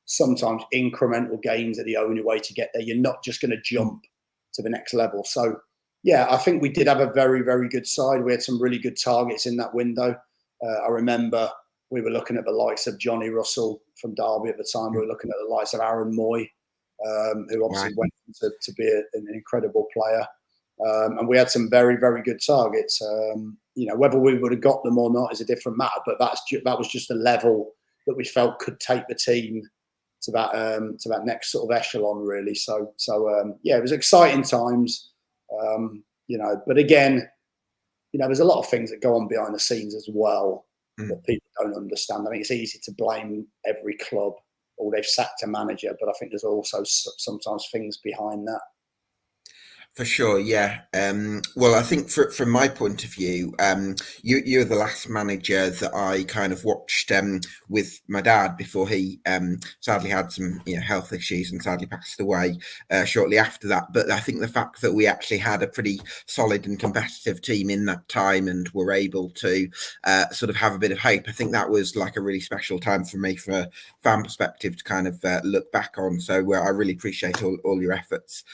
sometimes incremental gains are the only way to get there. You're not just going to jump to the next level. So Yeah, I think we did have a very, very good side. We had some really good targets in that window. I remember we were looking at the likes of Johnny Russell from Derby at the time. We were looking at the likes of Aaron Moy, who obviously went to be an incredible player. And we had some very, very good targets. Whether we would have got them or not is a different matter. But that was just a level that we felt could take the team to that next sort of echelon, really. So it was exciting times. But again, there's a lot of things that go on behind the scenes as well that people don't understand. I think it's easy to blame every club or they've sacked a manager, but I think there's also sometimes things behind that. For sure, yeah. Well, I think from my point of view, you're the last manager that I kind of watched with my dad before he sadly had some health issues and sadly passed away shortly after that. But I think the fact that we actually had a pretty solid and competitive team in that time and were able to sort of have a bit of hope, I think that was like a really special time for me from a fan perspective to kind of look back on. So I really appreciate all your efforts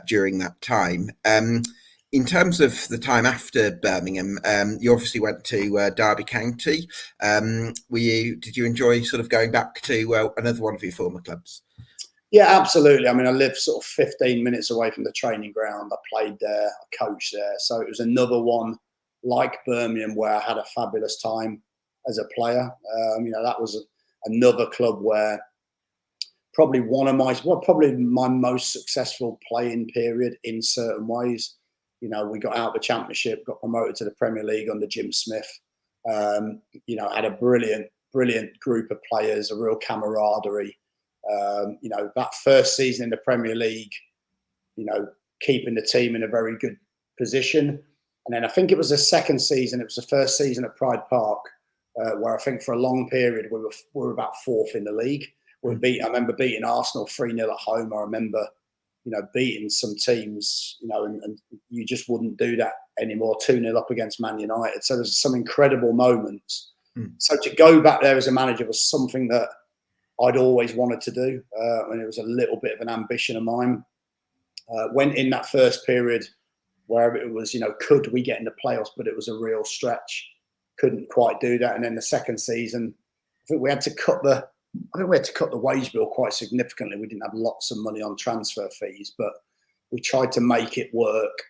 during that time. In terms of the time after Birmingham, you obviously went to Derby County. Did you enjoy sort of going back to another one of your former clubs? Yeah, absolutely. I mean, I lived sort of 15 minutes away from the training ground. I played there, I coached there. So it was another one like Birmingham where I had a fabulous time as a player. That was another club where probably my most successful playing period in certain ways. We got out of the Championship, got promoted to the Premier League under Jim Smith. Had a brilliant group of players, a real camaraderie. That first season in the Premier League, keeping the team in a very good position. And then I think it was the second season, it was the first season at Pride Park, where I think for a long period we were about fourth in the league. I remember beating Arsenal 3-0 at home. I remember, beating some teams, and you just wouldn't do that anymore. 2-0 up against Man United. So there's some incredible moments. So to go back there as a manager was something that I'd always wanted to do, and it was a little bit of an ambition of mine. Went in that first period where it was, could we get in the playoffs? But it was a real stretch. Couldn't quite do that. And then the second season, I think we had to cut the wage bill quite significantly. We didn't have lots of money on transfer fees, but we tried to make it work,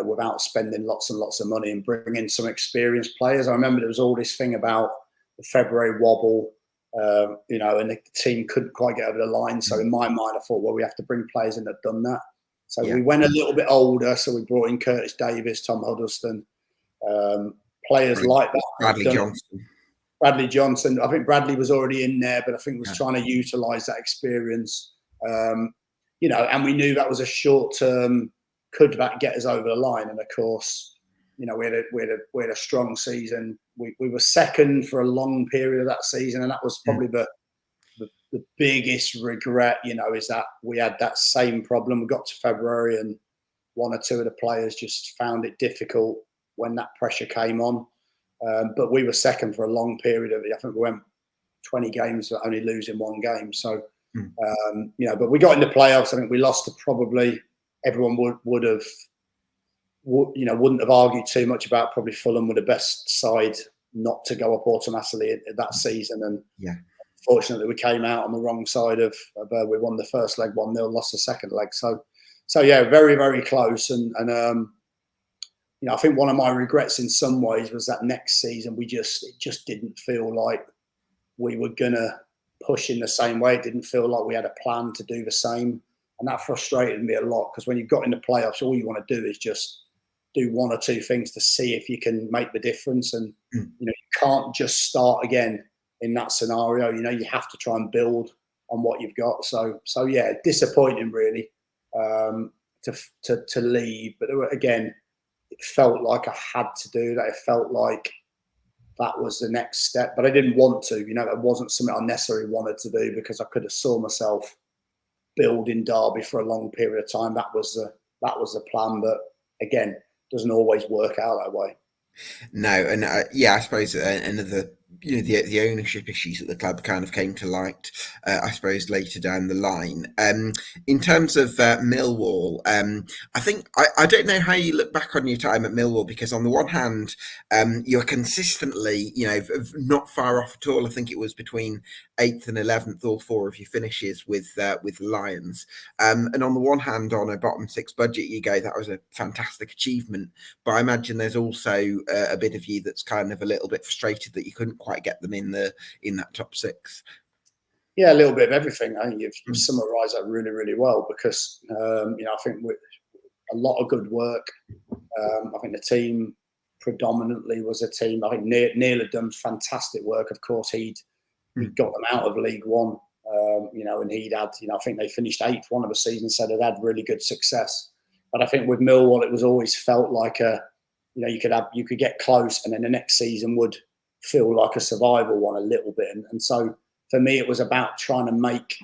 without spending lots and lots of money and bring in some experienced players. I remember there was all this thing about the February wobble, and the team couldn't quite get over the line. So in my mind, I thought, well, we have to bring players in that have done that. So we went a little bit older. So we brought in Curtis Davis, Tom Huddleston, players like that. Bradley Johnson. I think Bradley was already in there, but I think was trying to utilise that experience. And we knew that was a short term. Could that get us over the line? And of course, we had a strong season. We were second for a long period of that season, and that was probably the biggest regret. Is that we had that same problem. We got to February, and one or two of the players just found it difficult when that pressure came on. But we were second for a long period of it. I think we went 20 games, only losing one game. So, but we got into playoffs. I think we lost to probably everyone wouldn't have argued too much about probably Fulham were the best side not to go up automatically that season. And fortunately, we came out on the wrong side of we won the first leg 1-0, lost the second leg. So very, very close. And I think one of my regrets in some ways was that next season it just didn't feel like we were gonna push in the same way. It didn't feel like we had a plan to do the same, and that frustrated me a lot because when you got in the playoffs, all you want to do is just do one or two things to see if you can make the difference. And you can't just start again in that scenario. You have to try and build on what you've got. So disappointing really to leave, but again. It felt like I had to do that. It felt like that was the next step, but I didn't want to. It wasn't something I necessarily wanted to do because I could have saw myself building Derby for a long period of time. That was the plan, but again, doesn't always work out that way. No, and I suppose another the ownership issues at the club kind of came to light, I suppose, later down the line. In terms of Millwall, I think I don't know how you look back on your time at Millwall, because on the one hand, you're consistently, not far off at all. I think it was between 8th and 11th, all four of your finishes with the Lions. And on the one hand, on a bottom six budget, you go, that was a fantastic achievement. But I imagine there's also a bit of you that's kind of a little bit frustrated that you couldn't quite get them in that top six. Yeah, a little bit of everything. I think you've summarised that really, really well, because I think with a lot of good work. I think the team predominantly was a team. I think Neil had done fantastic work. Of course, he'd got them out of League One, and he'd had, I think they finished 8th one of the season, so they'd had really good success. But I think with Millwall, it was always felt like you could get close, and then the next season would feel like a survival one a little bit. And so for me, it was about trying to make,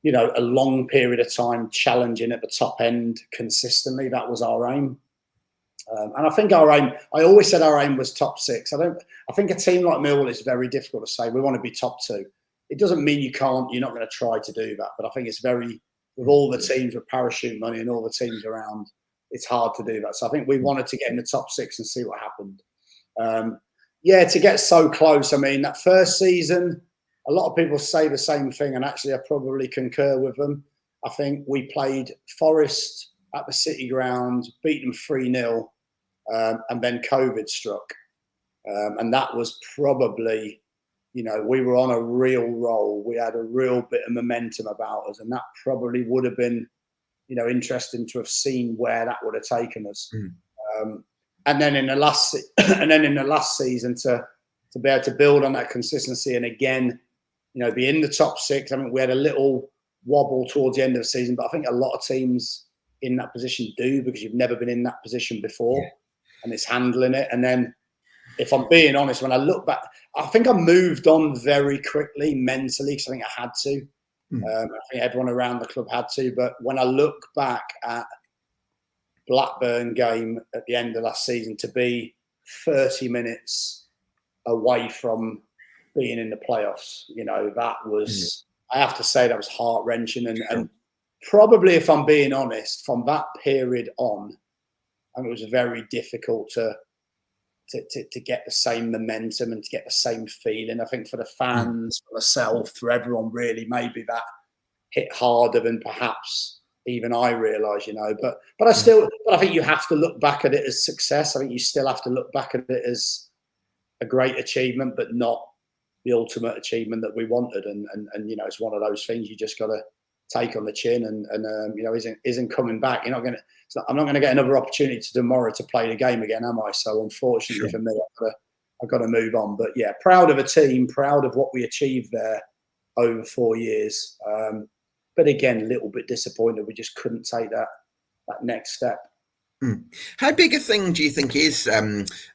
a long period of time challenging at the top end consistently. That was our aim. And I think our aim, I always said our aim was top six. I think a team like Millwall is very difficult to say, we want to be top two. It doesn't mean you're not going to try to do that. But I think it's with all the teams with parachute money and all the teams around, it's hard to do that. So I think we wanted to get in the top six and see what happened. To get so close. I mean, that first season, a lot of people say the same thing, and actually I probably concur with them. I think we played Forest at the City Ground, beat them 3-0, and then COVID struck. And that was probably, we were on a real roll. We had a real bit of momentum about us, and that probably would have been, interesting to have seen where that would have taken us. And then in the last season to be able to build on that consistency, and again, be in the top six. I mean, we had a little wobble towards the end of the season, but I think a lot of teams in that position do, because you've never been in that position before, and it's handling it. And then, if I'm being honest, when I look back, I think I moved on very quickly mentally, because I think I had to. I think everyone around the club had to. But when I look back at Blackburn game at the end of last season, to be 30 minutes away from being in the playoffs, that was, I have to say, that was heart-wrenching. And probably, if I'm being honest, from that period on, it was very difficult to get the same momentum and to get the same feeling. I think for the fans, for myself, for everyone, really, maybe that hit harder than perhaps even I realised, But I think you have to look back at it as success. I think you still have to look back at it as a great achievement, but not the ultimate achievement that we wanted. And it's one of those things you just got to take on the chin, and isn't coming back. I'm not going to get another opportunity tomorrow to play the game again, am I? So unfortunately for me, I've got to move on. But yeah, proud of a team, proud of what we achieved there over 4 years. But again, a little bit disappointed we just couldn't take that next step. How big a thing do you think is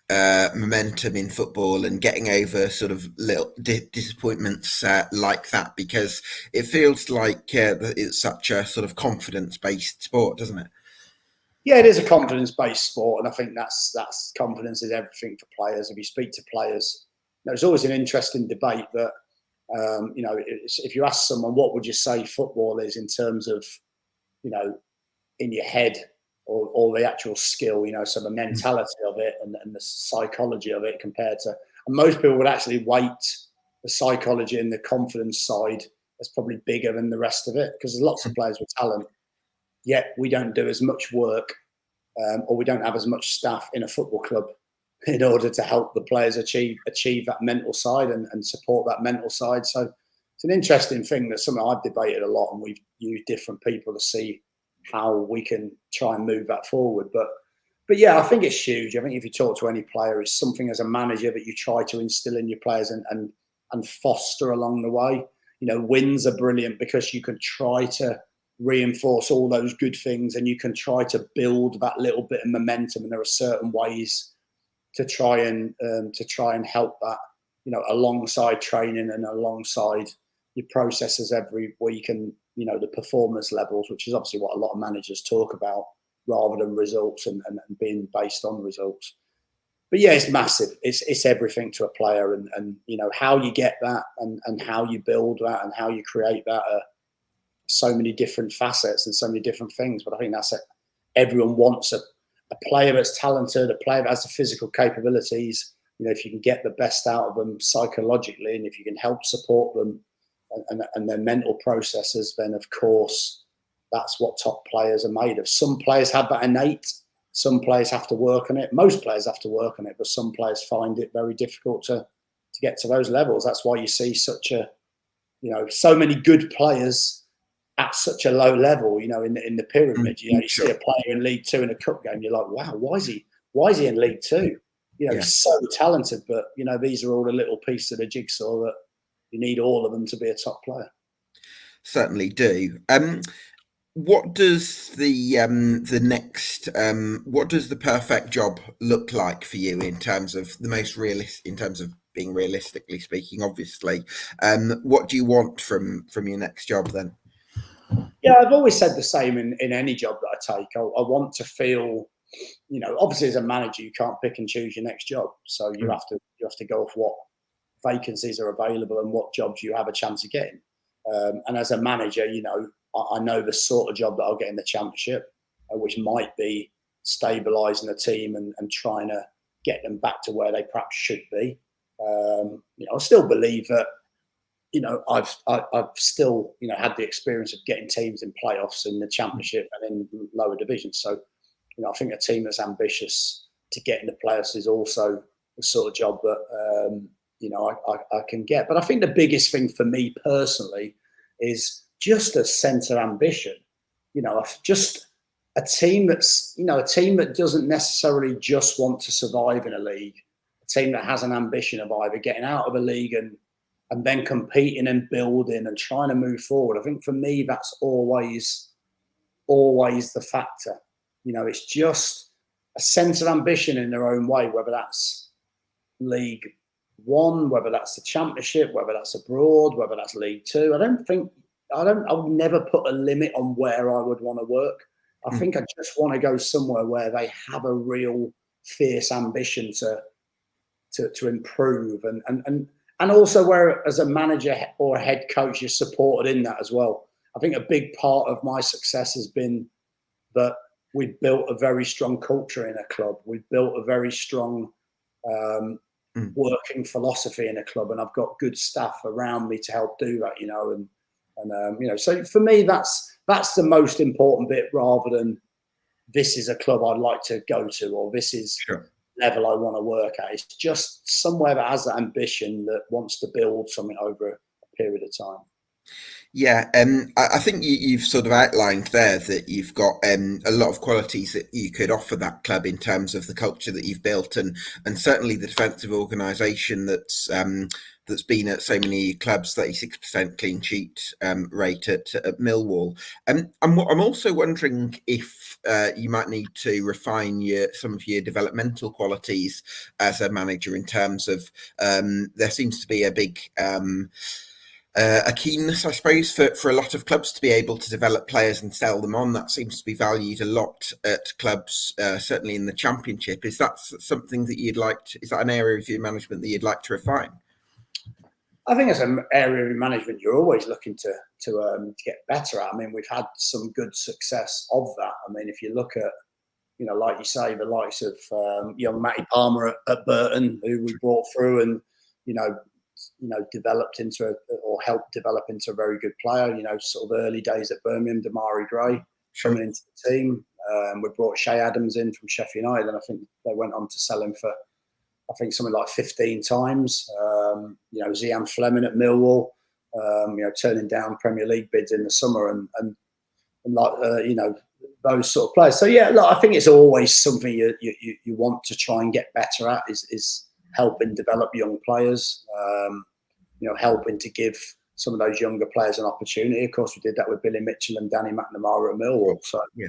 momentum in football, and getting over sort of little disappointments like that? Because it feels like it's such a sort of confidence-based sport, doesn't it? Yeah, it is a confidence-based sport, and I think that's confidence is everything for players. If you speak to players, there's always an interesting debate. But if you ask someone, what would you say football is in terms of, in your head, or the actual skill, so the mentality of it and the psychology of it compared to, and most people would actually weight the psychology and the confidence side as probably bigger than the rest of it, because there's lots of players with talent, yet we don't do as much work, or we don't have as much staff in a football club in order to help the players achieve that mental side and support that mental side. So it's an interesting thing. That's something I've debated a lot, and we've used different people to see how we can try and move that forward. But yeah, I think it's huge. I think if you talk to any player, it's something as a manager that you try to instill in your players and foster along the way. Wins are brilliant because you can try to reinforce all those good things, and you can try to build that little bit of momentum. And there are certain ways to try and help that, alongside training and alongside your processes every week, and the performance levels, which is obviously what a lot of managers talk about, rather than results and being based on results. but yeah, it's massive. It's everything to a player, and you know how you get that, and how you build that, and how you create that. So many different facets and so many different things. But I think that's it. Everyone wants a player that's talented, a player that has the physical capabilities. You know, if you can get the best out of them psychologically, and if you can help support them and their mental processes, then of course that's what top players are made of. Some players have that innate. Some players have to work on it. Most players have to work on it, but some players find it very difficult to get to those levels. That's why you see so many good players at such a low level, you know, in the pyramid. You know, you see a player in League Two in a cup game, you're like, wow, why is he in League Two? You know, he's so talented, but you know, these are all the little pieces of the jigsaw that you need all of them to be a top player. Certainly do. What does the next what does the perfect job look like for you in terms of the most in terms of being realistically speaking, obviously? What do you want from your next job then? Yeah, I've always said the same in any job that I take. I want to feel, you know, obviously as a manager, you can't pick and choose your next job. So you have to go off what vacancies are available and what jobs you have a chance of getting. And as a manager, you know, I know the sort of job that I'll get in the Championship, which might be stabilising the team and trying to get them back to where they perhaps should be. You know, I still believe that, you know, I've still, you know, had the experience of getting teams in playoffs in the Championship and in lower divisions. So, you know, I think a team that's ambitious to get in the playoffs is also the sort of job that, you know, I can get. But I think the biggest thing for me personally is just a sense of ambition. You know, just a team that's, you know, a team that doesn't necessarily just want to survive in a league, a team that has an ambition of either getting out of a league and then competing and building and trying to move forward. I think for me, that's always the factor. You know, it's just a sense of ambition in their own way, whether that's League One, whether that's the Championship, whether that's abroad, whether that's League Two. I would never put a limit on where I would want to work. I think I just want to go somewhere where they have a real fierce ambition to improve and also where as a manager or a head coach you're supported in that as well. I think a big part of my success has been that we've built a very strong culture in a club. We've built a very strong working philosophy in a club, and I've got good staff around me to help do that, you know, and you know, so for me that's the most important bit, rather than this is a club I'd like to go to or this is level I want to work at. It's just somewhere that has that ambition, that wants to build something over a period of time. Yeah, I think you've sort of outlined there that you've got a lot of qualities that you could offer that club in terms of the culture that you've built, and certainly the defensive organisation that's been at so many clubs, 36% clean sheet rate at Millwall. I'm also wondering if you might need to refine some of your developmental qualities as a manager, in terms of there seems to be a big a keenness, I suppose, for a lot of clubs to be able to develop players and sell them on. That seems to be valued a lot at clubs, certainly in the Championship. Is that something that you'd like to, is that an area of your management that you'd like to refine? I think as an area of management, you're always looking to get better at. I mean, we've had some good success of that. I mean, if you look at, you know, like you say, the likes of young Matty Palmer at Burton, who we brought through and, you know, developed into or helped develop into a very good player. You know, sort of early days at Birmingham, Damari Gray coming into the team. We brought Shay Adams in from Sheffield United, and I think they went on to sell him for, I think, something like 15 times. You know, Zian Fleming at Millwall, you know, turning down Premier League bids in the summer, and like you know, those sort of players. So yeah, look, I think it's always something you want to try and get better at, is helping develop young players. You know, helping to give some of those younger players an opportunity. Of course, we did that with Billy Mitchell and Danny McNamara at Millwall. So, yeah.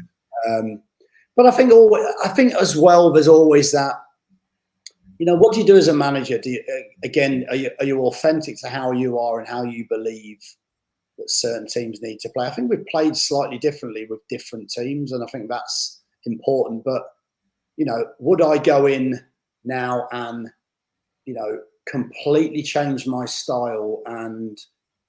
But I think as well, there's always that. You know, what do you do as a manager? Do you, again, are you authentic to how you are and how you believe that certain teams need to play? I think we've played slightly differently with different teams, and I think that's important. But, you know, would I go in now and, you know, completely change my style and,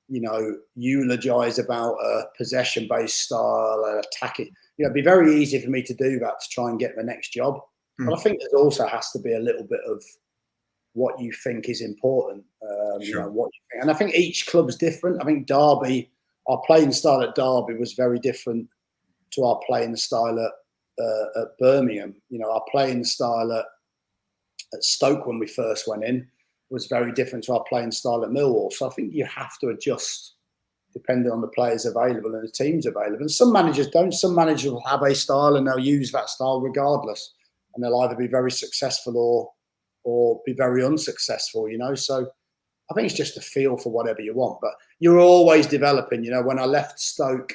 you know, eulogize about a possession-based style and attacking. You know, it'd be very easy for me to do that to try and get the next job. But I think there also has to be a little bit of what you think is important. You know, what you think. And I think each club's different. I think Derby, our playing style at Derby was very different to our playing style at Birmingham. You know, our playing style at Stoke when we first went in was very different to our playing style at Millwall. So I think you have to adjust depending on the players available and the teams available. And some managers don't. Some managers will have a style and they'll use that style regardless. And they'll either be very successful or be very unsuccessful, you know. So I think it's just a feel for whatever you want. But you're always developing. You know, when I left Stoke,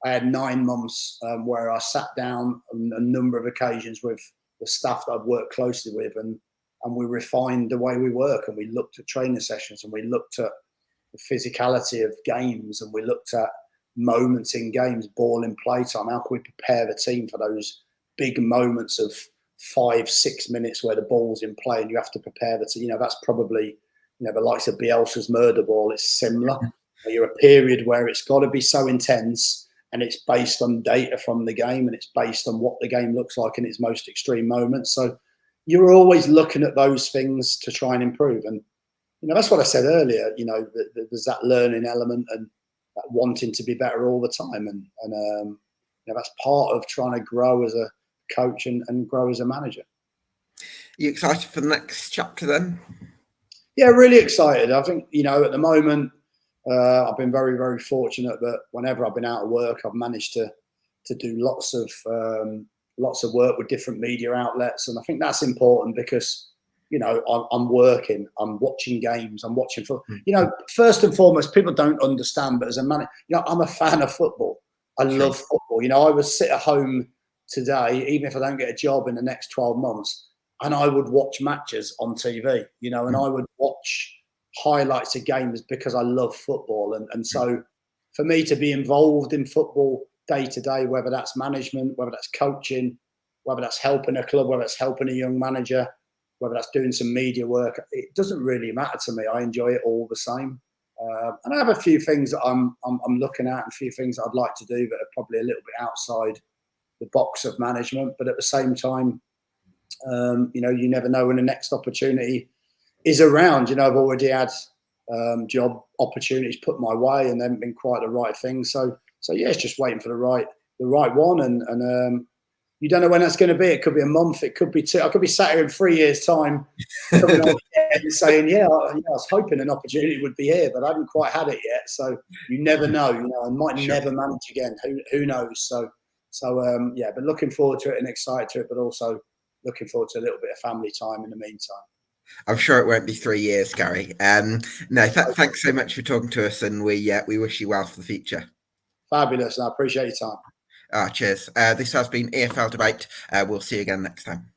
I had 9 months where I sat down on a number of occasions with the staff that I've worked closely with, and we refined the way we work, and we looked at training sessions, and we looked at the physicality of games, and we looked at moments in games, ball in play time. How can we prepare the team for those big moments of 5-6 minutes where the ball's in play and you have to prepare the team? You know, that's probably, you know, the likes of Bielsa's murder ball. It's similar. You're a period where it's got to be so intense, and it's based on data from the game, and it's based on what the game looks like in its most extreme moments. So you're always looking at those things to try and improve. And, you know, that's what I said earlier, you know, there's that learning element and that wanting to be better all the time. And you know, that's part of trying to grow as a coach and grow as a manager. You excited for the next chapter then? Yeah, really excited. I think, you know, at the moment, I've been very, very fortunate that whenever I've been out of work, I've managed to do lots of work with different media outlets. And I think that's important because, you know, I'm working, I'm watching games, I'm watching football. You know, first and foremost, people don't understand, but as a man, you know, I'm a fan of football. I love football. You know, I would sit at home today, even if I don't get a job in the next 12 months, and I would watch matches on TV, you know, and I would watch highlights of games because I love football. And so for me to be involved in football day to day, whether that's management, whether that's coaching, whether that's helping a club, whether that's helping a young manager, whether that's doing some media work, it doesn't really matter to me. I enjoy it all the same. And I have a few things that I'm looking at and a few things I'd like to do that are probably a little bit outside the box of management. But at the same time, you know, you never know when the next opportunity is around. You know, I've already had job opportunities put my way and they haven't been quite the right thing. So yeah, it's just waiting for the right one. And you don't know when that's going to be. It could be a month. It could be 2. I could be sat here in 3 years' time coming on and saying, yeah, I was hoping an opportunity would be here, but I haven't quite had it yet. So you never know. You know, I might never manage again. Who knows? So yeah, but looking forward to it and excited to it, but also looking forward to a little bit of family time in the meantime. I'm sure it won't be 3 years, Gary. No, thanks so much for talking to us, and we wish you well for the future. Fabulous. And I appreciate your time. Cheers. This has been EFL Debate. We'll see you again next time.